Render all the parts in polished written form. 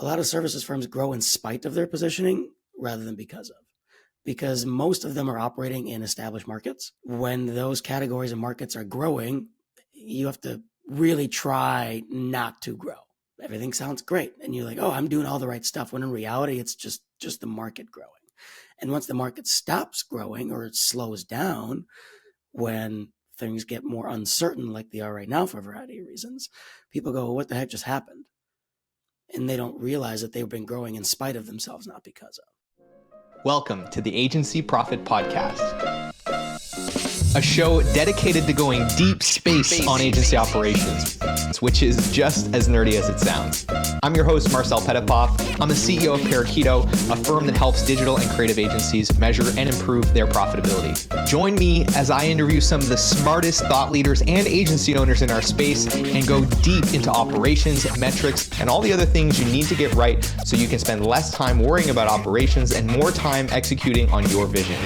a lot of services firms grow in spite of their positioning rather than because most of them are operating in established markets. When those categories and markets are growing, you have to really try not to grow. Everything sounds great. And you're like, oh, I'm doing all the right stuff. When in reality, it's just the market growing. And once the market stops growing or it slows down, when things get more uncertain like they are right now for a variety of reasons, people go, well, what the heck just happened? And they don't realize that they've been growing in spite of themselves, not because of. Welcome to the Agency Profit Podcast, a show dedicated to going deep space on agency operations, which is just as nerdy as it sounds. I'm your host, Marcel. I'm the CEO of Parakeeto, a firm that helps digital and creative agencies measure and improve their profitability. Join me as I interview some of the smartest thought leaders and agency owners in our space and go deep into operations, metrics, and all the other things you need to get right so you can spend less time worrying about operations and more time executing on your vision.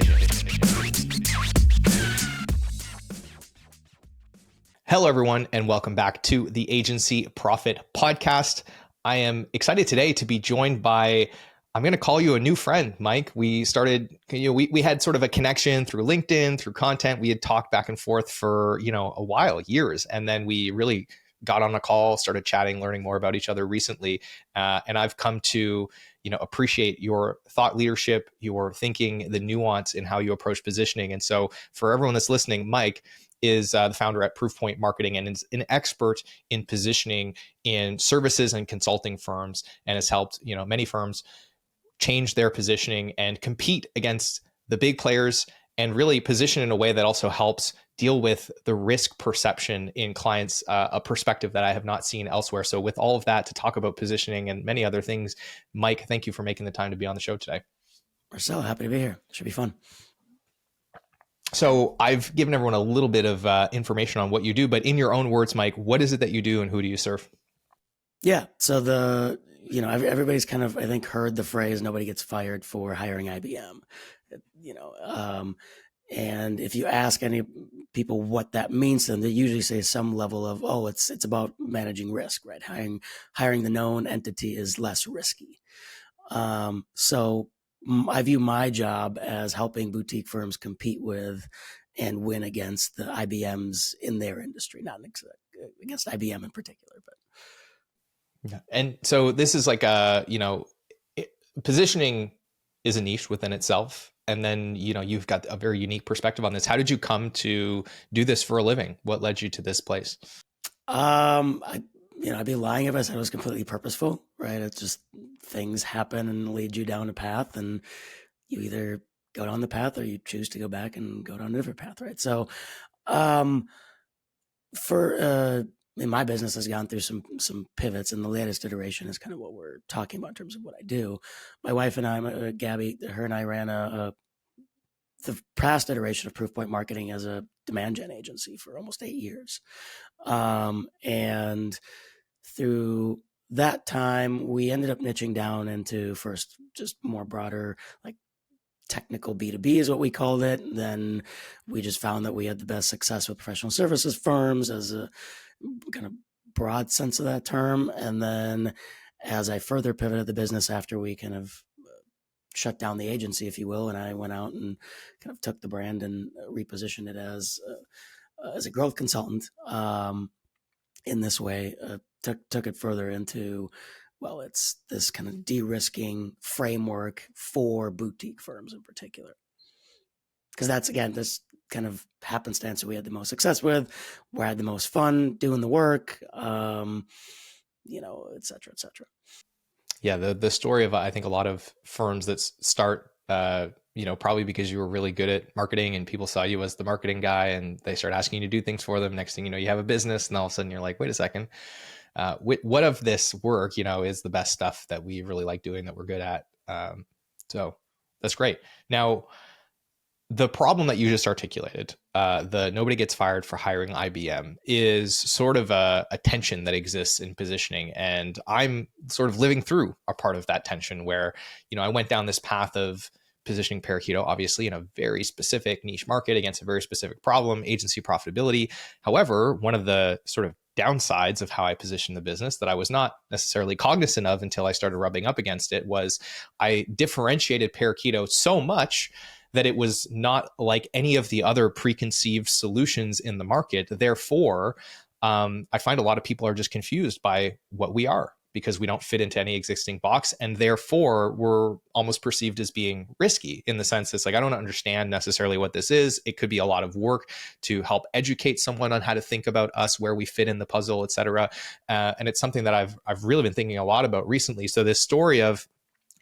Hello, everyone, and welcome back to the Agency Profit Podcast. I am excited today to be joined by, I'm going to call you a new friend, Mike. We started, we had sort of a connection through LinkedIn, through content. We had talked back and forth for, a while, years. And then we really got on a call, started chatting, learning more about each other recently. And I've come to, appreciate your thought leadership, your thinking, the nuance in how you approach positioning. And so for everyone that's listening, Mike is the founder at Proofpoint Marketing and is an expert in positioning in services and consulting firms, and has helped many firms change their positioning and compete against the big players and really position in a way that also helps deal with the risk perception in clients, a perspective that I have not seen elsewhere. So with all of that to talk about positioning and many other things, Mike, thank you for making the time to be on the show today. Marcel, happy to be here. Should be fun. So I've given everyone a little bit of information on what you do, but in your own words, Mike, what is it that you do and who do you serve? Yeah. So everybody's kind of, I think, heard the phrase, nobody gets fired for hiring IBM, and if you ask any people what that means to them, they usually say some level of, oh, it's about managing risk, right? Hiring the known entity is less risky. So I view my job as helping boutique firms compete with and win against the IBMs in their industry, not against IBM in particular. But yeah. And so this is like positioning is a niche within itself. And then, you've got a very unique perspective on this. How did you come to do this for a living? What led you to this place? I'd be lying if I said it was completely purposeful, right? It's just things happen and lead you down a path, and you either go down the path or you choose to go back and go down a different path, right? So, my business has gone through some pivots, and the latest iteration is kind of what we're talking about in terms of what I do. My wife and I, Gabby, her and I ran the past iteration of Proofpoint Marketing as a demand gen agency for almost 8 years. And through that time, we ended up niching down into first just more broader, like technical B2B is what we called it. And then we just found that we had the best success with professional services firms as a kind of broad sense of that term. And then as I further pivoted the business after we kind of shut down the agency, if you will, and I went out and kind of took the brand and repositioned it as a growth consultant in this way, took it further into, well, it's this kind of de-risking framework for boutique firms in particular. Because that's, again, this kind of happenstance that we had the most success with, where I had the most fun doing the work, et cetera, et cetera. Yeah, the story of, I think, a lot of firms that start, probably because you were really good at marketing and people saw you as the marketing guy and they start asking you to do things for them. Next thing you know, you have a business and all of a sudden you're like, wait a second, what of this work, is the best stuff that we really like doing, that we're good at. So that's great. Now, the problem that you just articulated, the nobody gets fired for hiring IBM, is sort of a tension that exists in positioning. And I'm sort of living through a part of that tension where, I went down this path of positioning Parakeeto, obviously, in a very specific niche market against a very specific problem, agency profitability. However, one of the sort of downsides of how I positioned the business that I was not necessarily cognizant of until I started rubbing up against it was I differentiated Parakeeto so much that it was not like any of the other preconceived solutions in the market. Therefore, I find a lot of people are just confused by what we are because we don't fit into any existing box. And therefore, we're almost perceived as being risky in the sense it's like, I don't understand necessarily what this is. It could be a lot of work to help educate someone on how to think about us, where we fit in the puzzle, et cetera. And it's something that I've really been thinking a lot about recently. So this story of,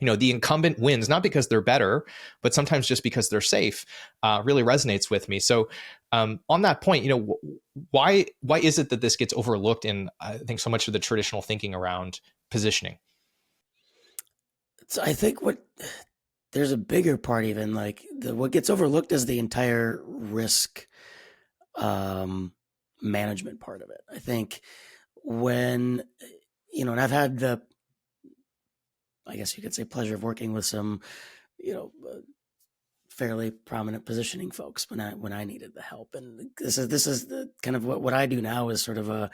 the incumbent wins, not because they're better, but sometimes just because they're safe, really resonates with me. So on that point, why is it that this gets overlooked in, I think, so much of the traditional thinking around positioning? So I think there's a bigger part, even like what gets overlooked is the entire risk management part of it. I think when, and I've had I guess you could say, pleasure of working with some, fairly prominent positioning folks when I needed the help. And this is the kind of what I do now is sort of an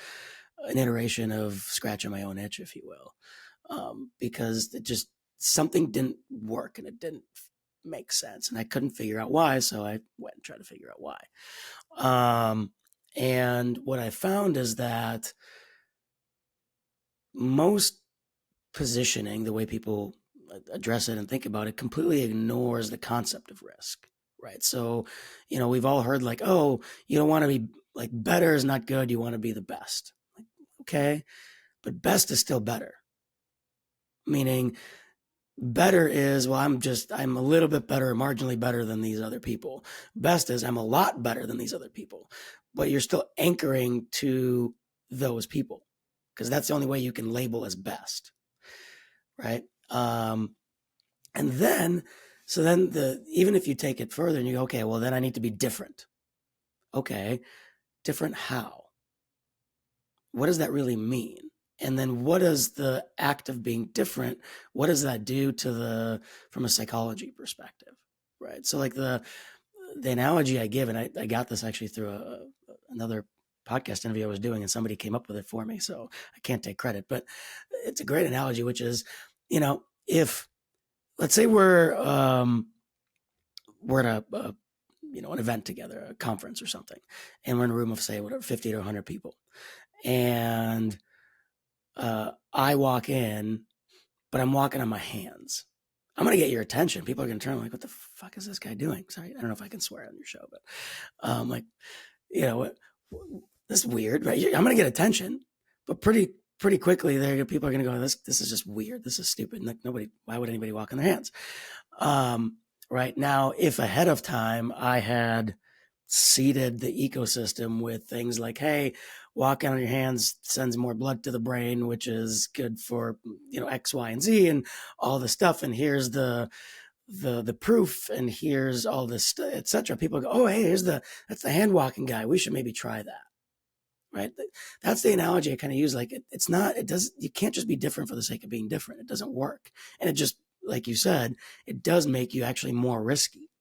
iteration of scratching my own itch, if you will, because it just something didn't work and it didn't make sense, and I couldn't figure out why. So I went and tried to figure out why. And what I found is that most positioning, the way people address it and think about it, completely ignores the concept of risk, right? So, we've all heard like, oh, you don't want to be like, better is not good. You want to be the best. Like, okay, but best is still better. Meaning better is, well, I'm a little bit better, marginally better than these other people. Best is I'm a lot better than these other people, but you're still anchoring to those people because that's the only way you can label as best. Right. And then, even if you take it further and you go, okay, well, then I need to be different. Okay. Different how? What does that really mean? And then what does the act of being different, what does that do from a psychology perspective? Right. So like the analogy I give, and I got this actually through another podcast interview I was doing, and somebody came up with it for me, so I can't take credit, but it's a great analogy, which is, if let's say we're at an event together, a conference or something, and we're in a room of, say, whatever, 50 to 100 people, and I walk in, but I'm walking on my hands. I'm going to get your attention. People are going to turn like, what the fuck is this guy doing? Sorry, I don't know if I can swear on your show, but like, this is weird, right? I'm going to get attention, but pretty quickly there, people are going to go, this is just weird. This is stupid. Like, why would anybody walk on their hands? Right now, if ahead of time I had seeded the ecosystem with things like, hey, walking on your hands sends more blood to the brain, which is good for, X, Y, and Z and all the stuff. And here's the proof, and here's all this, etc. People go, oh, hey, that's the hand walking guy. We should maybe try that. Right. That's the analogy I kind of use. Like you can't just be different for the sake of being different. It doesn't work. And it just, like you said, it does make you actually more risky.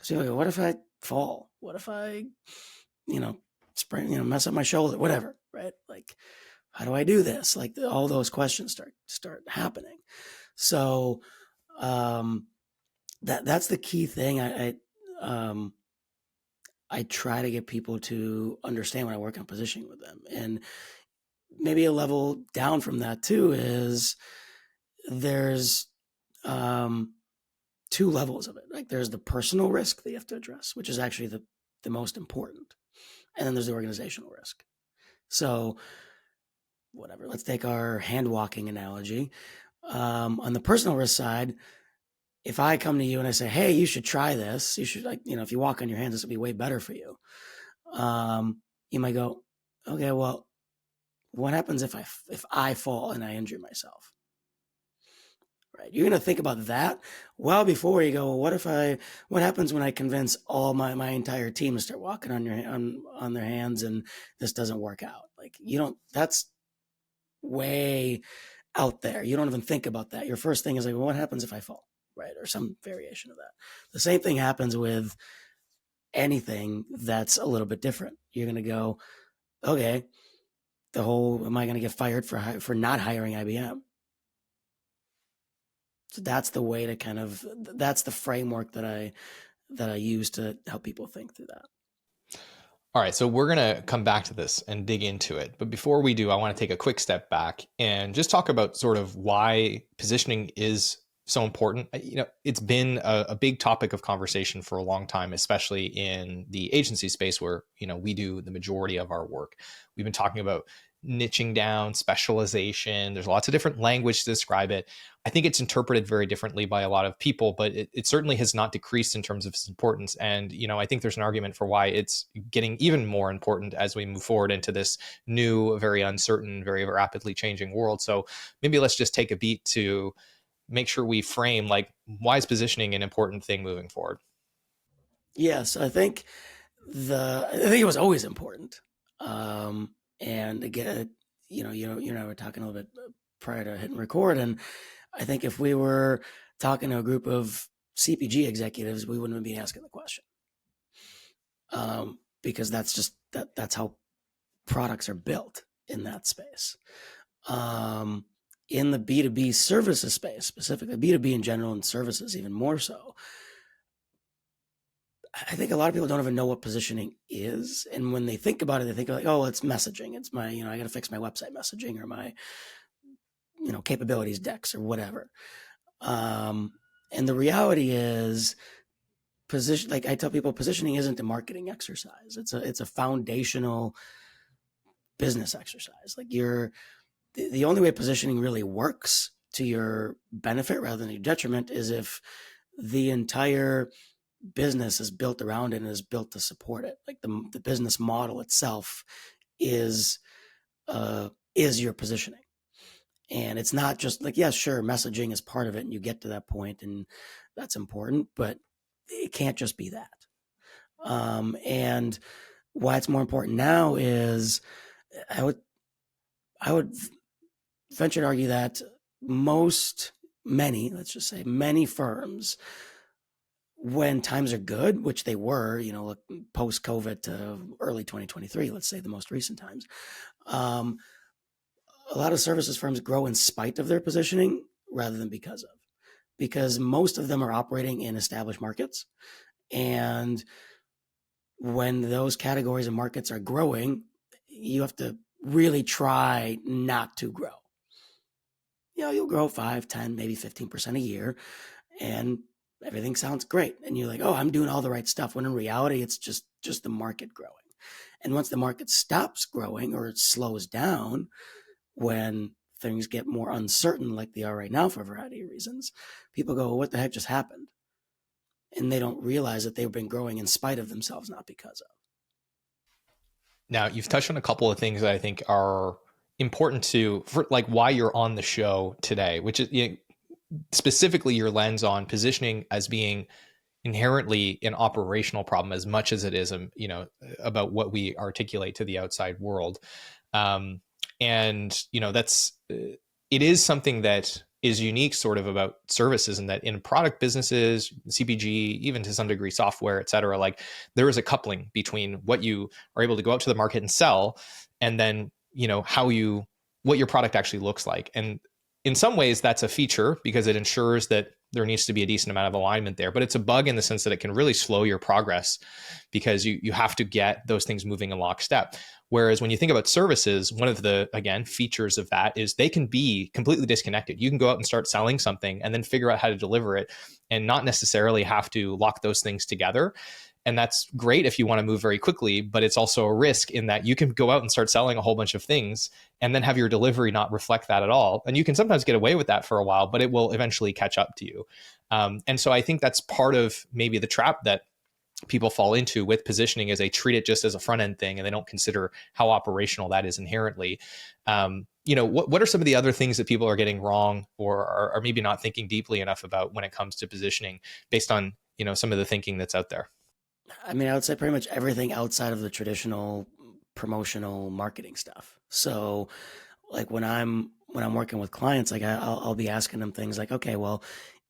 So you go, what if I fall? What if I, sprain, mess up my shoulder, whatever, right? Like, how do I do this? Like all those questions start happening. So, that's the key thing. I try to get people to understand when I work on positioning with them. And maybe a level down from that too is there's two levels of it. Like there's the personal risk that you have to address, which is actually the most important. And then there's the organizational risk. So whatever, let's take our hand walking analogy. On the personal risk side, if I come to you and I say, hey, you should try this, you should, like, if you walk on your hands, this will be way better for you. You might go, okay, well, what happens if I fall and I injure myself? Right. You're going to think about that well before you go, well, what happens when I convince all my entire team to start walking on their hands and this doesn't work out? Like, that's way out there. You don't even think about that. Your first thing is like, well, what happens if I fall? right? Or some variation of that. The same thing happens with anything that's a little bit different. You're going to go, okay, am I going to get fired for not hiring IBM? So that's the way to that's the framework that I use to help people think through that. All right, so we're going to come back to this and dig into it. But before we do, I want to take a quick step back and just talk about sort of why positioning is so important. It's been a big topic of conversation for a long time, especially in the agency space where, we do the majority of our work. We've been talking about niching down, specialization. There's lots of different language to describe it. I think it's interpreted very differently by a lot of people, but it certainly has not decreased in terms of its importance. And, I think there's an argument for why it's getting even more important as we move forward into this new, very uncertain, very rapidly changing world. So maybe let's just take a beat to make sure we frame, like, why is positioning an important thing moving forward? Yes, I think it was always important. And again, you and I were talking a little bit prior to hitting record, and I think if we were talking to a group of CPG executives, we wouldn't be asking the question, because that's how products are built in that space. In the B2B services space, specifically B2B in general, and services even more so, I think a lot of people don't even know what positioning is. And when they think about it, they think like, oh, it's messaging. It's my, I got to fix my website messaging or my, capabilities decks or whatever. And the reality is position, like I tell people, positioning isn't a marketing exercise. It's a foundational business exercise. Like the only way positioning really works to your benefit rather than your detriment is if the entire business is built around it and is built to support it. Like the business model itself is your positioning. And it's not just like, yeah, sure, messaging is part of it and you get to that point and that's important, but it can't just be that. And why it's more important now is I would venture to argue that let's just say many firms, when times are good, which they were, post COVID to early 2023, let's say the most recent times, a lot of services firms grow in spite of their positioning rather than because most of them are operating in established markets. And when those categories and markets are growing, you have to really try not to grow. You'll grow 5, 10, maybe 15% a year, and everything sounds great. And you're like, oh, I'm doing all the right stuff. When in reality, it's just the market growing. And once the market stops growing or it slows down, when things get more uncertain like they are right now for a variety of reasons, people go, well, what the heck just happened? And they don't realize that they've been growing in spite of themselves, not because of. Now, you've touched on a couple of things that I think are important for like why you're on the show today, which is specifically your lens on positioning as being inherently an operational problem as much as it is, about what we articulate to the outside world. And it is something that is unique sort of about services, and that in product businesses, CPG, even to some degree software, et cetera, like there is a coupling between what you are able to go out to the market and sell, and then, what your product actually looks like. And in some ways that's a feature because it ensures that there needs to be a decent amount of alignment there, but it's a bug in the sense that it can really slow your progress because you have to get those things moving in lockstep. Whereas when you think about services, one of the, again, features of that is they can be completely disconnected. You can go out and start selling something and then figure out how to deliver it and not necessarily have to lock those things together. And that's great if you want to move very quickly, but it's also a risk in that you can go out and start selling a whole bunch of things and then have your delivery not reflect that at all. And you can sometimes get away with that for a while, but it will eventually catch up to you. And so I think that's part of maybe the trap that people fall into with positioning, is they treat it just as a front end thing and they don't consider how operational that is inherently. What are some of the other things that people are getting wrong or are maybe not thinking deeply enough about when it comes to positioning based on, some of the thinking that's out there? I mean, I would say pretty much everything outside of the traditional promotional marketing stuff. So like when I'm working with clients, like I'll be asking them things like, okay, well,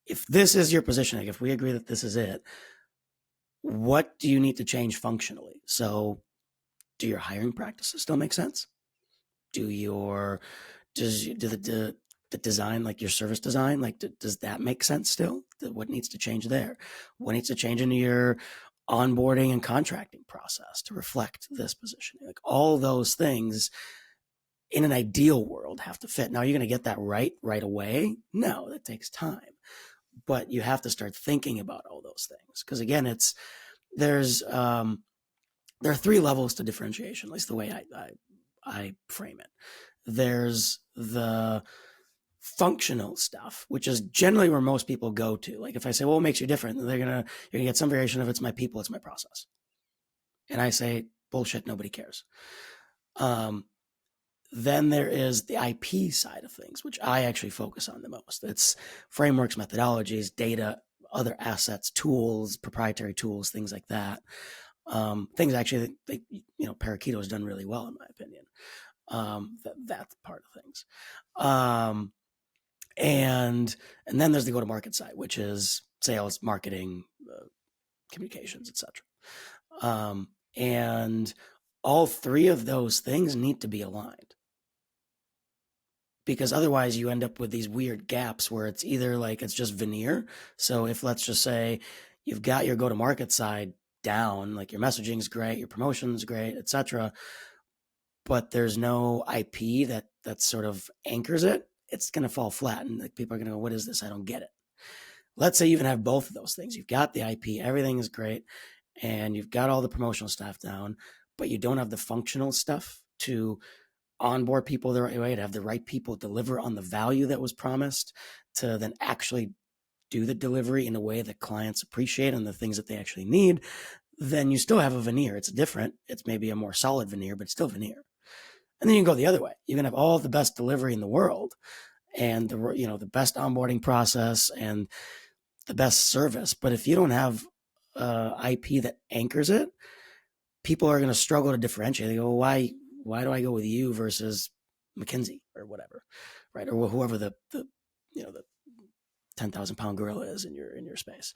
if this is your positioning, if we agree that this is it, what do you need to change functionally? So do your hiring practices still make sense? The design, like your service design, like does that make sense still? What needs to change there? What needs to change into your onboarding and contracting process to reflect this positioning? Like all those things in an ideal world have to fit. Now, you're going to get that right away? No, that takes time. But you have to start thinking about all those things. Because again, there are 3 levels to differentiation, at least the way I frame it. There's the functional stuff, which is generally where most people go to. Like if I say, well, what makes you different? You're gonna get some variation of it's my people, it's my process. And I say, bullshit, nobody cares. Then there is the IP side of things, which I actually focus on the most. It's frameworks, methodologies, data, other assets, tools, proprietary tools, things like that. Things actually that Parakeeto has done really well, in my opinion. That's part of things. And then there's the go-to-market side, which is sales, marketing, communications, etc. And all 3 of those things need to be aligned, because otherwise you end up with these weird gaps where it's either like it's just veneer. So if, let's just say, you've got your go-to-market side down, like your messaging is great, your promotion's great, etc., but there's no IP that sort of anchors it, it's going to fall flat, and like people are going to go, what is this? I don't get it. Let's say you even have both of those things. You've got the IP, everything is great, and you've got all the promotional stuff down, but you don't have the functional stuff to onboard people the right way, to have the right people deliver on the value that was promised, to then actually do the delivery in a way that clients appreciate and the things that they actually need. Then you still have a veneer. It's different. It's maybe a more solid veneer, but it's still veneer. And then you can go the other way. You can have all the best delivery in the world and the best onboarding process and the best service. But if you don't have IP that anchors it, people are going to struggle to differentiate. They go, why do I go with you versus McKinsey or whatever, right? Or whoever the 10,000-pound gorilla is in your space.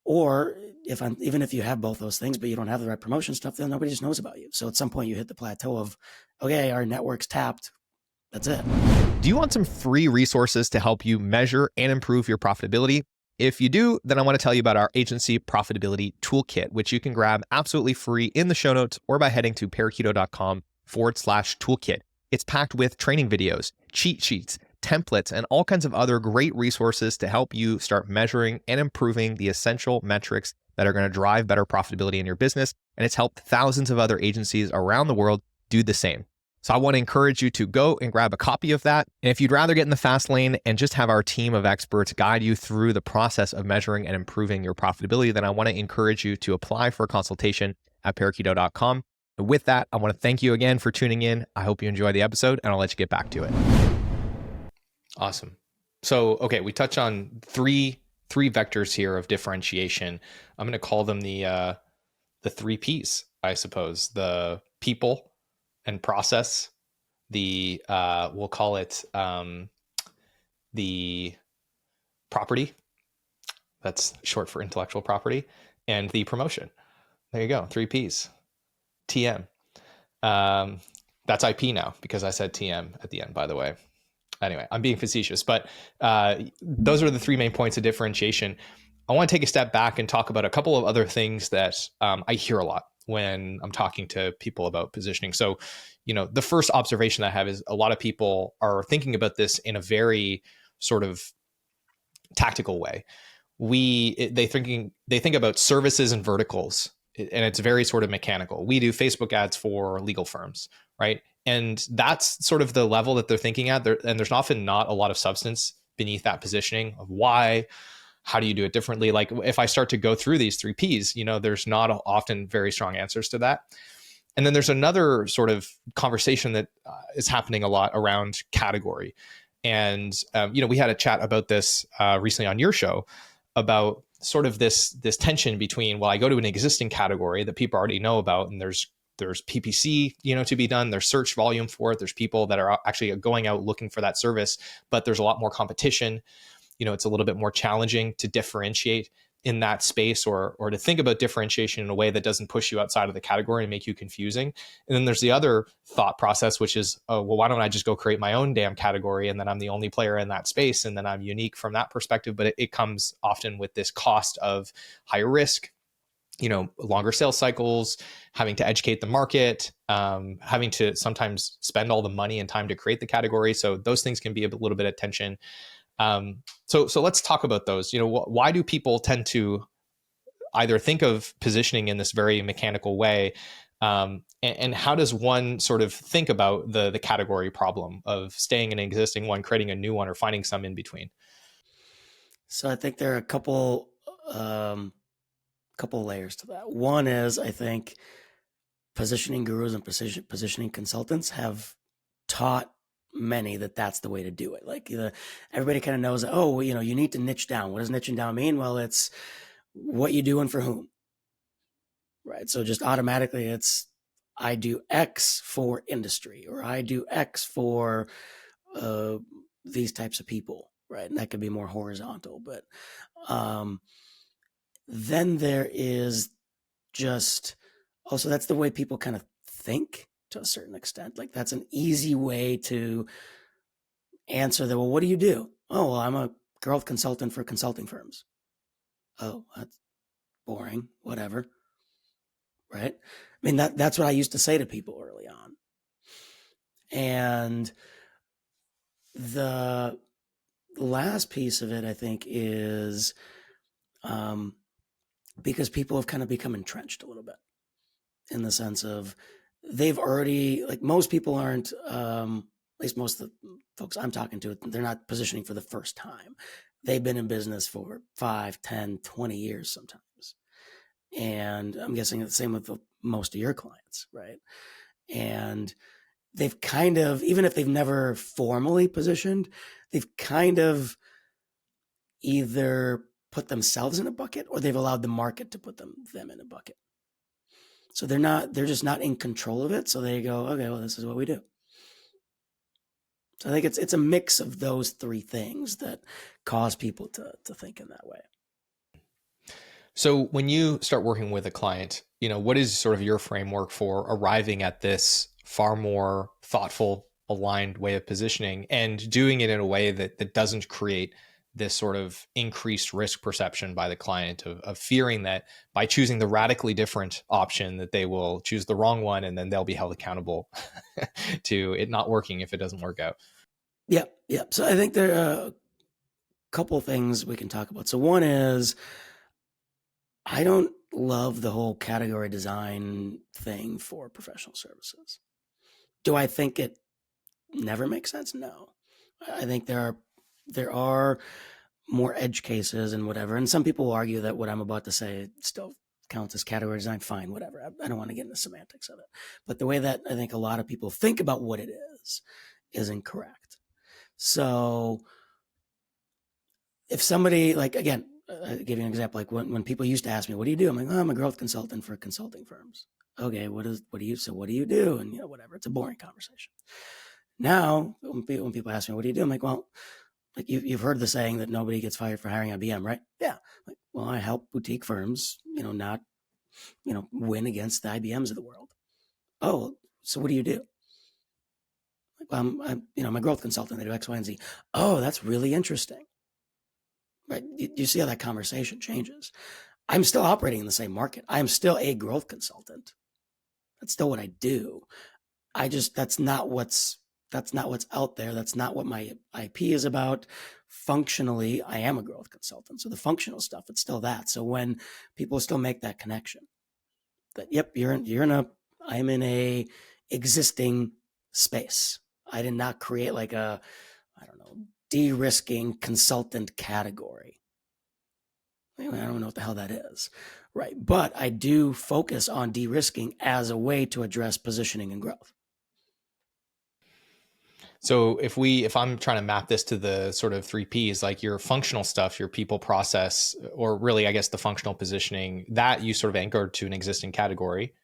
Or even if you have both those things, but you don't have the right promotion stuff, then nobody just knows about you. So at some point you hit the plateau of, okay, our network's tapped. That's it. Do you want some free resources to help you measure and improve your profitability? If you do, then I want to tell you about our agency profitability toolkit, which you can grab absolutely free in the show notes or by heading to parakeeto.com/toolkit. It's packed with training videos, cheat sheets, templates, and all kinds of other great resources to help you start measuring and improving the essential metrics that are going to drive better profitability in your business. And it's helped thousands of other agencies around the world do the same. So I want to encourage you to go and grab a copy of that. And if you'd rather get in the fast lane and just have our team of experts guide you through the process of measuring and improving your profitability, then I want to encourage you to apply for a consultation at parakeeto.com. With that, I want to thank you again for tuning in. I hope you enjoy the episode, and I'll let you get back to it. Awesome. So, okay, we touch on three vectors here of differentiation. I'm going to call them the 3 Ps, I suppose: the people and process, the we'll call it the property, that's short for intellectual property, and the promotion. There you go, 3 Ps. TM. That's IP now because I said TM at the end, by the way. Anyway, I'm being facetious, but those are the 3 main points of differentiation. I want to take a step back and talk about a couple of other things that I hear a lot when I'm talking to people about positioning. So, the first observation I have is a lot of people are thinking about this in a very sort of tactical way. They think about services and verticals, and it's very sort of mechanical. We do Facebook ads for legal firms, right? And that's sort of the level that they're thinking at. And there's often not a lot of substance beneath that positioning of why. How do you do it differently? Like if I start to go through these 3 Ps, there's not often very strong answers to that. And then there's another sort of conversation that is happening a lot around category. And, we had a chat about this recently on your show about sort of this tension between, well, I go to an existing category that people already know about, and there's there's PPC, to be done. There's search volume for it. There's people that are actually going out looking for that service, but there's a lot more competition. It's a little bit more challenging to differentiate in that space, or to think about differentiation in a way that doesn't push you outside of the category and make you confusing. And then there's the other thought process, which is, oh, well, why don't I just go create my own damn category, and then I'm the only player in that space, and then I'm unique from that perspective. But it comes often with this cost of higher risk, longer sales cycles, having to educate the market, having to sometimes spend all the money and time to create the category. So those things can be a little bit of tension. So let's talk about those. Why do people tend to either think of positioning in this very mechanical way? And how does one sort of think about the category problem of staying in an existing one, creating a new one, or finding some in between? So I think there are a couple layers to that. One is, I think positioning gurus and positioning consultants have taught many that that's the way to do it. Like everybody kind of knows that, oh, you need to niche down. What does niching down mean? Well, it's what you do and for whom, right? So just automatically it's, I do X for industry, or I do X for these types of people, right? And that could be more horizontal. But then there is just, also that's the way people kind of think to a certain extent. Like that's an easy way to answer that. Well, what do you do? Oh, well, I'm a growth consultant for consulting firms. Oh, that's boring. Whatever. Right? I mean, that's what I used to say to people early on. And the last piece of it, I think, is because people have kind of become entrenched a little bit, in the sense of they've already, like most people aren't, at least most of the folks I'm talking to, they're not positioning for the first time. They've been in business for 5, 10, 20 years sometimes. And I'm guessing it's the same with most of your clients, right? And they've kind of, even if they've never formally positioned, they've kind of either put themselves in a bucket, or they've allowed the market to put them in a bucket. So they're just not in control of it. So they go, okay, well, this is what we do. So I think it's a mix of those three things that cause people to think in that way. So when you start working with a client, what is sort of your framework for arriving at this far more thoughtful, aligned way of positioning, and doing it in a way that doesn't create this sort of increased risk perception by the client of fearing that by choosing the radically different option that they will choose the wrong one, and then they'll be held accountable to it not working if it doesn't work out? Yeah. So I think there are a couple things we can talk about. So one is, I don't love the whole category design thing for professional services. Do I think it never makes sense? No. I think there are more edge cases and whatever. And some people will argue that what I'm about to say still counts as category design. Fine, whatever. I don't want to get into semantics of it. But the way that I think a lot of people think about what it is incorrect. So if somebody, like, again, I'll give you an example. Like when people used to ask me, what do you do? I'm like, oh, I'm a growth consultant for consulting firms. Okay, what do you do? And whatever. It's a boring conversation. Now, when people ask me, what do you do? I'm like, well, like you've heard the saying that nobody gets fired for hiring IBM, right? Yeah. Like, well, I help boutique firms, not, win against the IBMs of the world. Oh, so what do you do? Like, well, I'm a growth consultant. I do X, Y, and Z. Oh, that's really interesting. Right? You see how that conversation changes. I'm still operating in the same market. I am still a growth consultant. That's still what I do. That's not what's out there. That's not what my IP is about. Functionally, I am a growth consultant. So the functional stuff, it's still that. So when people still make that connection, that yep, I'm in a existing space. I did not create like a, I don't know, de-risking consultant category. I don't know what the hell that is, right? But I do focus on de-risking as a way to address positioning and growth. So if I'm trying to map this to the sort of 3Ps, like your functional stuff, your people, process, or really, I guess, the functional positioning, that you sort of anchored to an existing category.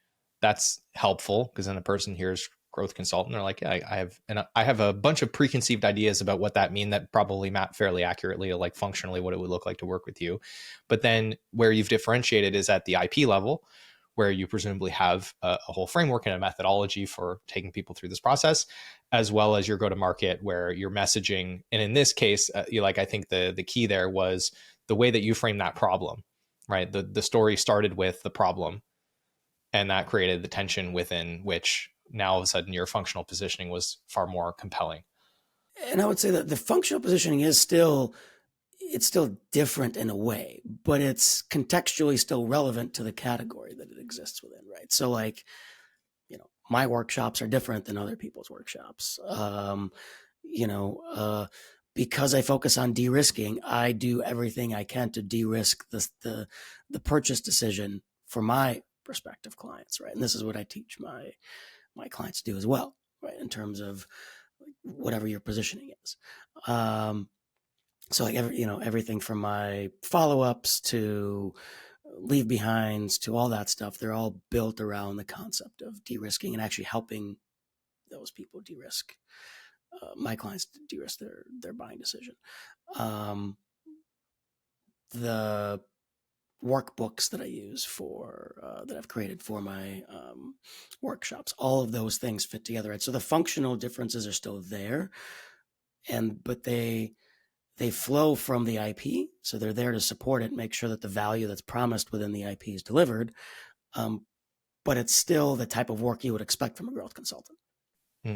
that's helpful because then a person hears growth consultant, they're like, yeah, I have a bunch of preconceived ideas about what that mean that probably map fairly accurately to like functionally what it would look like to work with you. But then where you've differentiated is at the IP level, where you presumably have a whole framework and a methodology for taking people through this process, as well as your go to market, where your messaging. And in this case, I think the key there was the way that you frame that problem, right? The story started with the problem, and that created the tension within which now all of a sudden your functional positioning was far more compelling. And I would say that the functional positioning is still, it's still different in a way, but it's contextually still relevant to the category that it exists within, right? So like, my workshops are different than other people's workshops. You know, because I focus on de-risking, I do everything I can to de-risk the purchase decision for my prospective clients, right? And this is what I teach my clients to do as well, right? In terms of whatever your positioning is. So like everything from my follow-ups to leave behinds to all that stuff, they're all built around the concept of de-risking and actually helping those people de-risk, my clients de-risk their buying decision. The workbooks that I use for that I've created for my workshops, all of those things fit together, right? So the functional differences are still there, but they flow from the IP, so they're there to support it, make sure that the value that's promised within the IP is delivered. But it's still the type of work you would expect from a growth consultant. Hmm.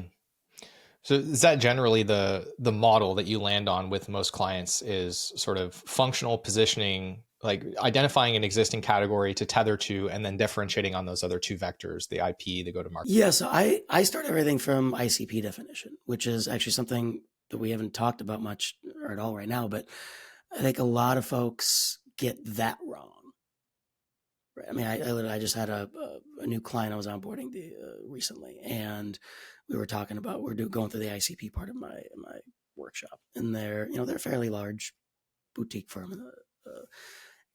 So is that generally the model that you land on with most clients, is sort of functional positioning, like identifying an existing category to tether to, and then differentiating on those other two vectors, the IP, the go to market? Yeah, so I start everything from ICP definition, which is actually something that we haven't talked about much or at all right now, but I think a lot of folks get that wrong. Right. I mean, I just had a new client I was onboarding recently, and we were talking about going through the ICP part of my workshop, and they're a fairly large boutique firm,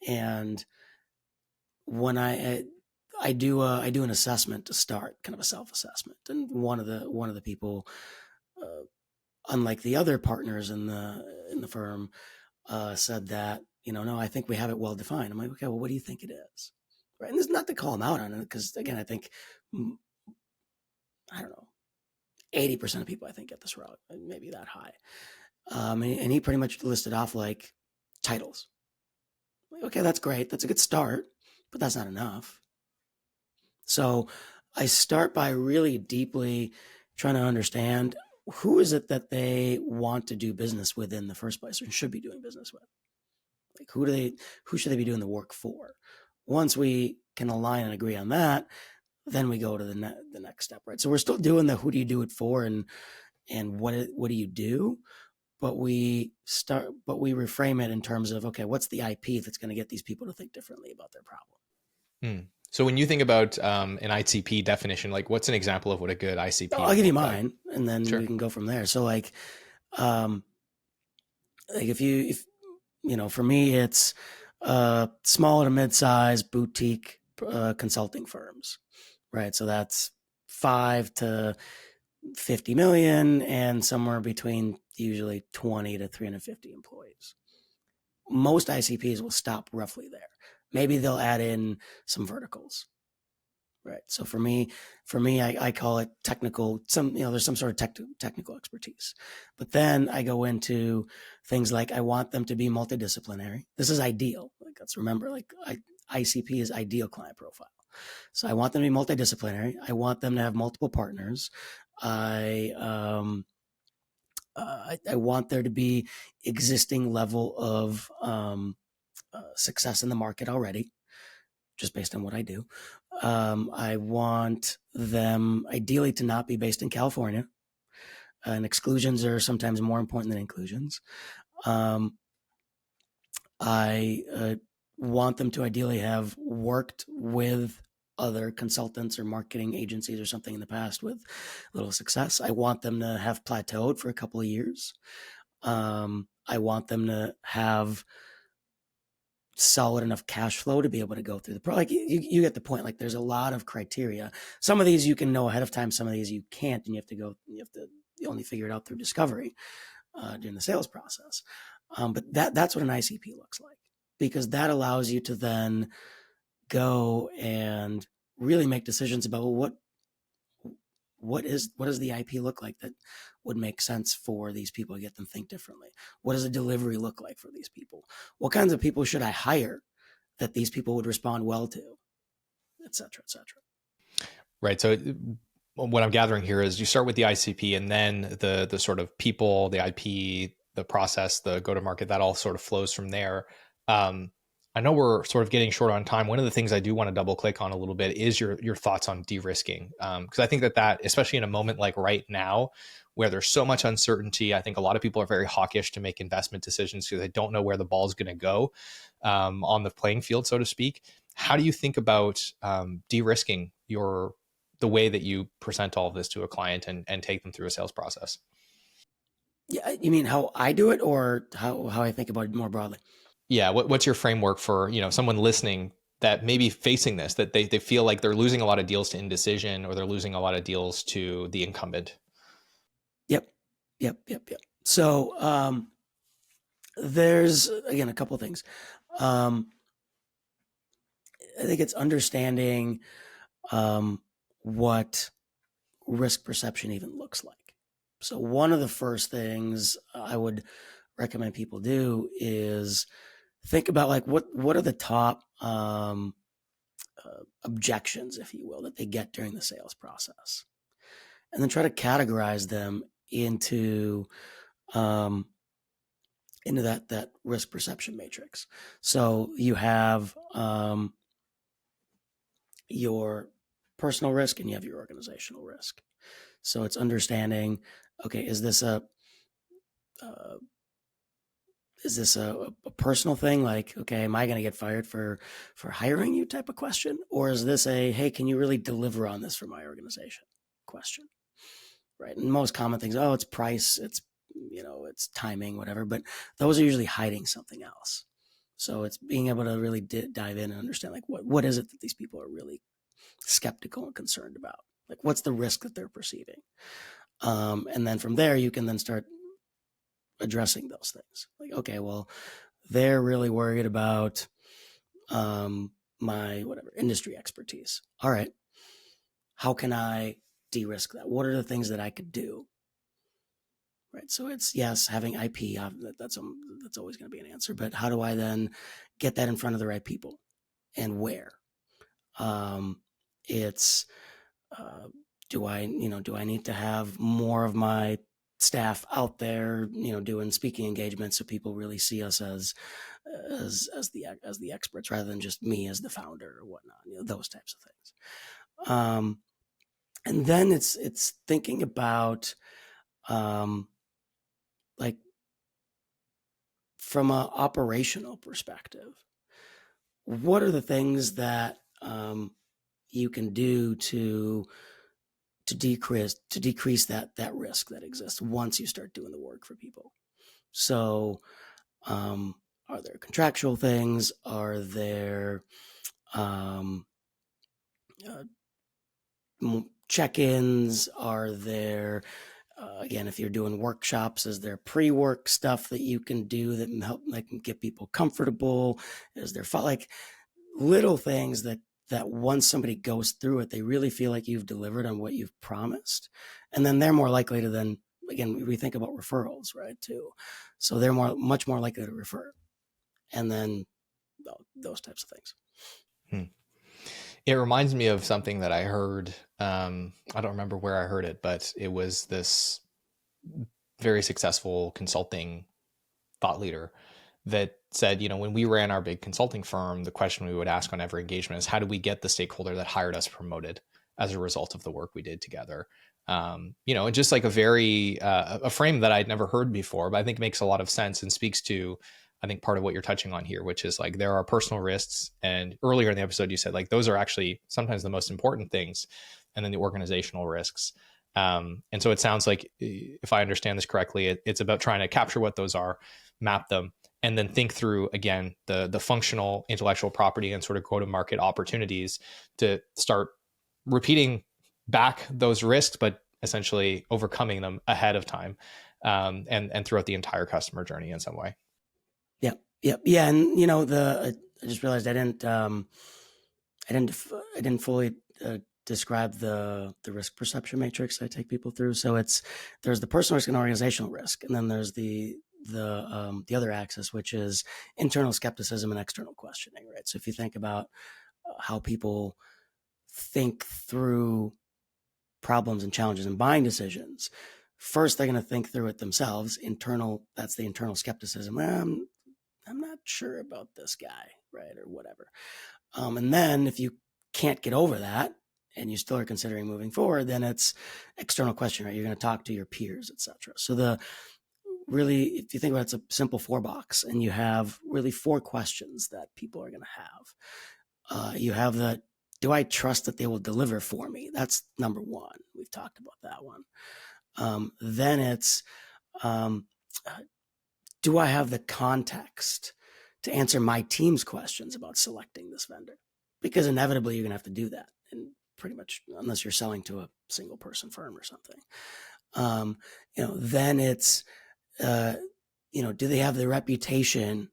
and when I do an assessment to start, kind of a self assessment, and one of the people, uh, unlike the other partners in the firm, said that no, I think we have it well defined. I'm like, okay, well, what do you think it is? Right, and it's not to call him out on it, because again, I think I don't know, 80% of people I think get this wrong, maybe that high. And he pretty much listed off like titles. Like, okay, that's great, that's a good start, but that's not enough. So I start by really deeply trying to understand who is it that they want to do business with in the first place, or should be doing business with. Like who should they be doing the work for? Once we can align and agree on that, then we go to the next step, right? So we're still doing the who do you do it for, and what do you do, but we reframe it in terms of, okay, what's the IP that's going to get these people to think differently about their problem. Hmm. So when you think about an ICP definition, like what's an example of what a good ICP I'll would give you look like? mine, and then Sure. we can go from there. So um, if for me, it's small to mid-size boutique consulting firms, right? So that's 5 to 50 million, and somewhere between usually 20 to 350 employees. Most ICPs will stop roughly there. Maybe they'll add in some verticals, right? So for me, I call it technical. There's some sort of technical expertise, but then I go into things like I want them to be multidisciplinary. This is ideal. Like, let's remember, like ICP is ideal client profile. So I want them to be multidisciplinary. I want them to have multiple partners. I want there to be existing level of success in the market already, just based on what I do. I want them ideally to not be based in California, and exclusions are sometimes more important than inclusions. I want them to ideally have worked with other consultants or marketing agencies or something in the past with little success. I want them to have plateaued for a couple of years. I want them to have solid enough cash flow to be able to go through the like you get the point. Like there's a lot of criteria. Some of these you can know ahead of time, some of these you can't, and you only figure it out through discovery during the sales process. But that's what an ICP looks like, because that allows you to then go and really make decisions about what does the IP look like that would make sense for these people to get them think differently? What does a delivery look like for these people? What kinds of people should I hire that these people would respond well to, et cetera, et cetera. Right. So what I'm gathering here is you start with the ICP, and then the sort of people, the IP, the process, the go to market, that all sort of flows from there. I know we're sort of getting short on time. One of the things I do want to double click on a little bit is your thoughts on de-risking, because I think that especially in a moment like right now where there's so much uncertainty, I think a lot of people are very hawkish to make investment decisions because they don't know where the ball is going to go on the playing field, so to speak. How do you think about de-risking the way that you present all of this to a client and take them through a sales process? Yeah, you mean how I do it, or how I think about it more broadly? Yeah. What's your framework for, someone listening that may be facing this, that they feel like they're losing a lot of deals to indecision, or they're losing a lot of deals to the incumbent? Yep. So there's, again, a couple of things. I think it's understanding what risk perception even looks like. So one of the first things I would recommend people do is think about, like, what are the top objections, if you will, that they get during the sales process, and then try to categorize them into that risk perception matrix. So you have your personal risk and you have your organizational risk. So it's understanding, okay, is this a personal thing? Like, okay, am I going to get fired for hiring you type of question? Or is this a, hey, can you really deliver on this for my organization question? Right. And most common things, oh, it's price, it's timing, whatever. But those are usually hiding something else. So it's being able to really dive in and understand, like, what is it that these people are really skeptical and concerned about? Like, what's the risk that they're perceiving? And then from there, you can then start addressing those things. Like, okay, well, they're really worried about my industry expertise. All right, how can I de-risk that? What are the things that I could do? Right. So it's, yes, having IP, that's always going to be an answer. But how do I then get that in front of the right people, and where? It's do I need to have more of my staff out there, doing speaking engagements, so people really see us as the experts, rather than just me as the founder or whatnot, those types of things. And then it's thinking about, like, from an operational perspective, what are the things that you can do to decrease that risk that exists once you start doing the work for people? So, are there contractual things? Are there check-ins? Are there, again, if you're doing workshops, is there pre-work stuff that you can do that help, like, get people comfortable? Is there like little things that once somebody goes through it, they really feel like you've delivered on what you've promised, and then they're more likely to then, again, we think about referrals, right, too. So they're much more likely to refer, and then those types of things. It reminds me of something that I heard. I don't remember where I heard it, but it was this very successful consulting thought leader that said, when we ran our big consulting firm, the question we would ask on every engagement is, how do we get the stakeholder that hired us promoted as a result of the work we did together? And just like a frame that I'd never heard before, but I think makes a lot of sense and speaks to, I think, part of what you're touching on here, which is, like, there are personal risks. And earlier in the episode, you said, like, those are actually sometimes the most important things. And then the organizational risks. And so it sounds like, if I understand this correctly, it's about trying to capture what those are, map them, and then think through again the functional intellectual property and sort of go-to-market opportunities to start repeating back those risks, but essentially overcoming them ahead of time, and throughout the entire customer journey in some way. Yeah. And I just realized I didn't fully describe the risk perception matrix I take people through. So there's the personal risk and organizational risk, and then there's the other axis, which is internal skepticism and external questioning, right? So if you think about how people think through problems and challenges and buying decisions, first they're going to think through it themselves. That's the internal skepticism. I'm not sure about this guy, right, or whatever. And then if you can't get over that and you still are considering moving forward, then it's external question, right? You're going to talk to your peers, etc. So really, if you think about it, it's a simple 4-box, and you have really 4 questions that people are going to have. You have do I trust that they will deliver for me? That's number 1. We've talked about that one. Then it's, do I have the context to answer my team's questions about selecting this vendor? Because inevitably you're going to have to do that, and pretty much unless you're selling to a single person firm or something. Then it's, do they have the reputation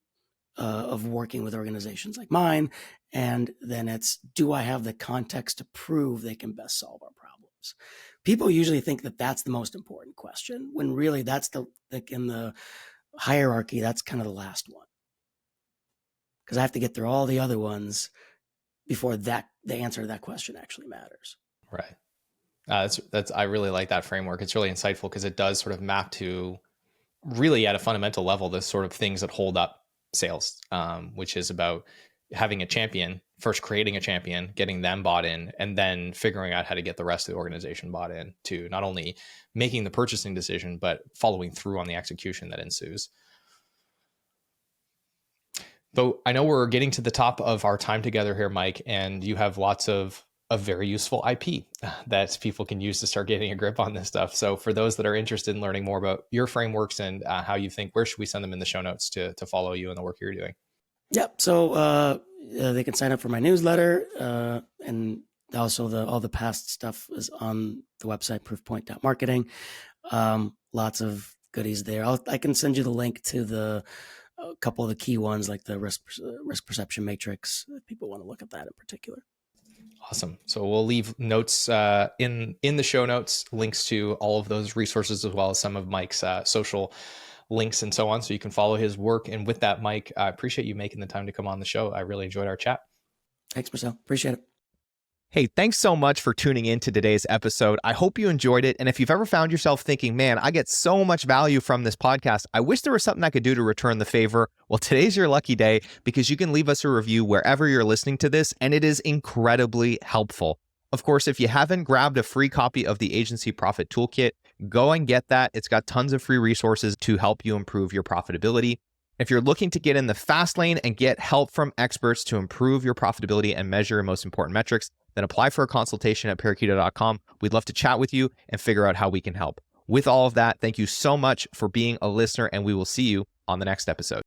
of working with organizations like mine? And then it's, do I have the context to prove they can best solve our problems? People usually think that that's the most important question, when really that's in the hierarchy, that's kind of the last one. Because I have to get through all the other ones before the answer to that question actually matters. Right. I really like that framework. It's really insightful because it does sort of map to really at a fundamental level the sort of things that hold up sales, which is about having a champion, first creating a champion, getting them bought in, and then figuring out how to get the rest of the organization bought in to not only making the purchasing decision, but following through on the execution that ensues. So I know we're getting to the top of our time together here, Mike, and you have lots of very useful IP that people can use to start getting a grip on this stuff. So for those that are interested in learning more about your frameworks and how you think, where should we send them in the show notes to follow you and the work you're doing? Yep. So they can sign up for my newsletter, and also all the past stuff is on the website, proofpoint.marketing. Lots of goodies there. I can send you the link to a couple of the key ones, like the risk perception matrix, if people want to look at that in particular. Awesome. So we'll leave notes in the show notes, links to all of those resources, as well as some of Mike's social links and so on, so you can follow his work. And with that, Mike, I appreciate you making the time to come on the show. I really enjoyed our chat. Thanks, Marcel. Appreciate it. Hey, thanks so much for tuning in to today's episode. I hope you enjoyed it. And if you've ever found yourself thinking, man, I get so much value from this podcast, I wish there was something I could do to return the favor. Well, today's your lucky day, because you can leave us a review wherever you're listening to this, and it is incredibly helpful. Of course, if you haven't grabbed a free copy of the Agency Profit Toolkit, go and get that. It's got tons of free resources to help you improve your profitability. If you're looking to get in the fast lane and get help from experts to improve your profitability and measure your most important metrics, then apply for a consultation at Parakeeto.com. We'd love to chat with you and figure out how we can help. With all of that, thank you so much for being a listener, and we will see you on the next episode.